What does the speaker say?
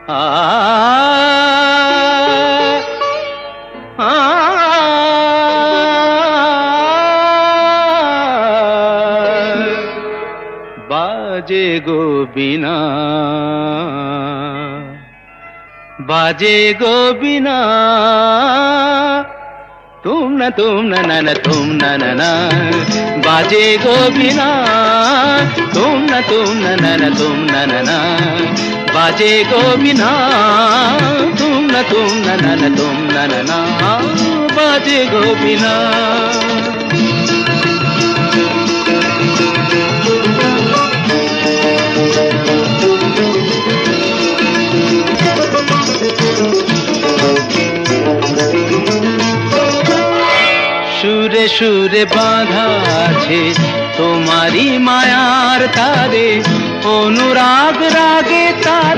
আ আ বাজে গো বিনা, बाजे गो बिना, तुम न ना ना तुम न ना, बाजे गो बिना, तुम न ना ना तुम न ना, बाजे गो बिना, तुम न ना ना तुम न ना, बाजे गो बिना। সুরে সুরে বাঁধা আছে তোমারি মায়ার তারে, অনুরাগ রাগে তার